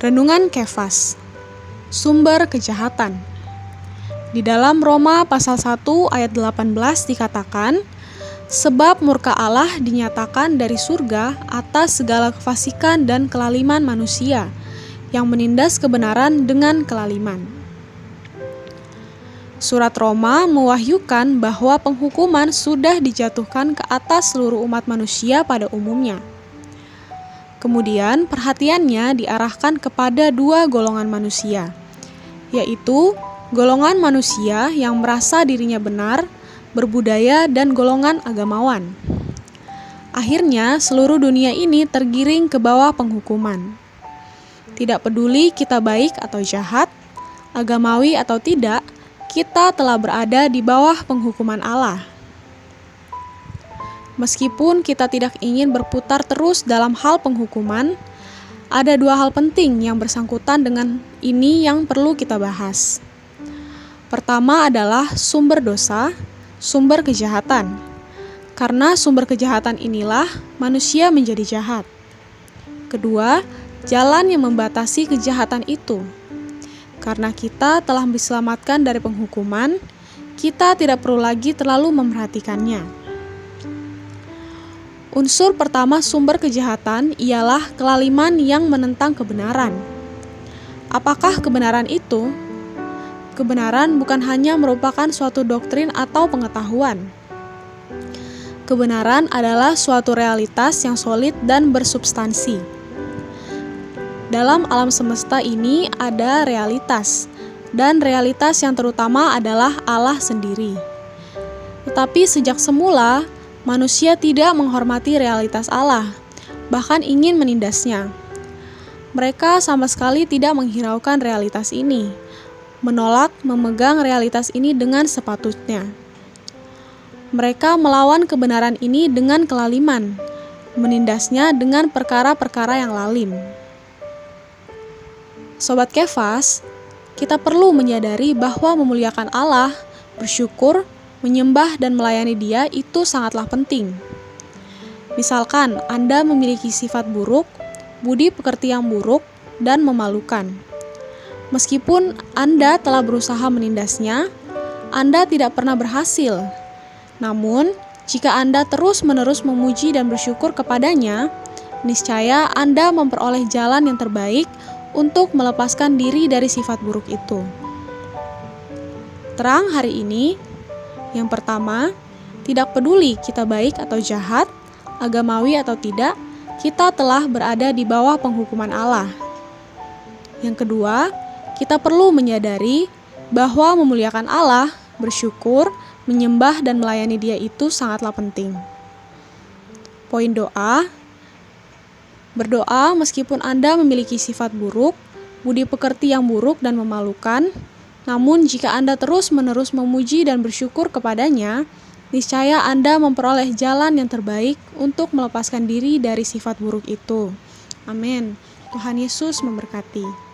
Renungan Kefas, sumber kejahatan. Di dalam Roma pasal 1 ayat 18 dikatakan, sebab murka Allah dinyatakan dari surga atas segala kefasikan dan kelaliman manusia, yang menindas kebenaran dengan kelaliman. Surat Roma mewahyukan bahwa penghukuman sudah dijatuhkan ke atas seluruh umat manusia pada umumnya. Kemudian perhatiannya diarahkan kepada dua golongan manusia, yaitu golongan manusia yang merasa dirinya benar, berbudaya, dan golongan agamawan. Akhirnya seluruh dunia ini tergiring ke bawah penghukuman. Tidak peduli kita baik atau jahat, agamawi atau tidak, kita telah berada di bawah penghukuman Allah. Meskipun kita tidak ingin berputar terus dalam hal penghukuman, ada dua hal penting yang bersangkutan dengan ini yang perlu kita bahas. Pertama adalah sumber dosa, sumber kejahatan. Karena sumber kejahatan inilah manusia menjadi jahat. Kedua, jalan yang membatasi kejahatan itu. Karena kita telah diselamatkan dari penghukuman, kita tidak perlu lagi terlalu memperhatikannya. Unsur pertama sumber kejahatan ialah kelaliman yang menentang kebenaran. Apakah kebenaran itu? Kebenaran bukan hanya merupakan suatu doktrin atau pengetahuan. Kebenaran adalah suatu realitas yang solid dan bersubstansi. Dalam alam semesta ini ada realitas, dan realitas yang terutama adalah Allah sendiri. Tetapi sejak semula, manusia tidak menghormati realitas Allah, bahkan ingin menindasnya. Mereka sama sekali tidak menghiraukan realitas ini, menolak memegang realitas ini dengan sepatutnya. Mereka melawan kebenaran ini dengan kelaliman, menindasnya dengan perkara-perkara yang lalim. Sobat Kefas, kita perlu menyadari bahwa memuliakan Allah, bersyukur, menyembah dan melayani Dia itu sangatlah penting. Misalkan Anda memiliki sifat buruk, budi pekerti yang buruk, dan memalukan. Meskipun Anda telah berusaha menindasnya, Anda tidak pernah berhasil. Namun, jika Anda terus-menerus memuji dan bersyukur kepadanya, niscaya Anda memperoleh jalan yang terbaik untuk melepaskan diri dari sifat buruk itu. Terang hari ini, yang pertama, tidak peduli kita baik atau jahat, agamawi atau tidak, kita telah berada di bawah penghukuman Allah. Yang kedua, kita perlu menyadari bahwa memuliakan Allah, bersyukur, menyembah dan melayani Dia itu sangatlah penting. Poin doa, berdoa meskipun Anda memiliki sifat buruk, budi pekerti yang buruk dan memalukan, namun jika Anda terus-menerus memuji dan bersyukur kepadanya, niscaya Anda memperoleh jalan yang terbaik untuk melepaskan diri dari sifat buruk itu. Amin. Tuhan Yesus memberkati.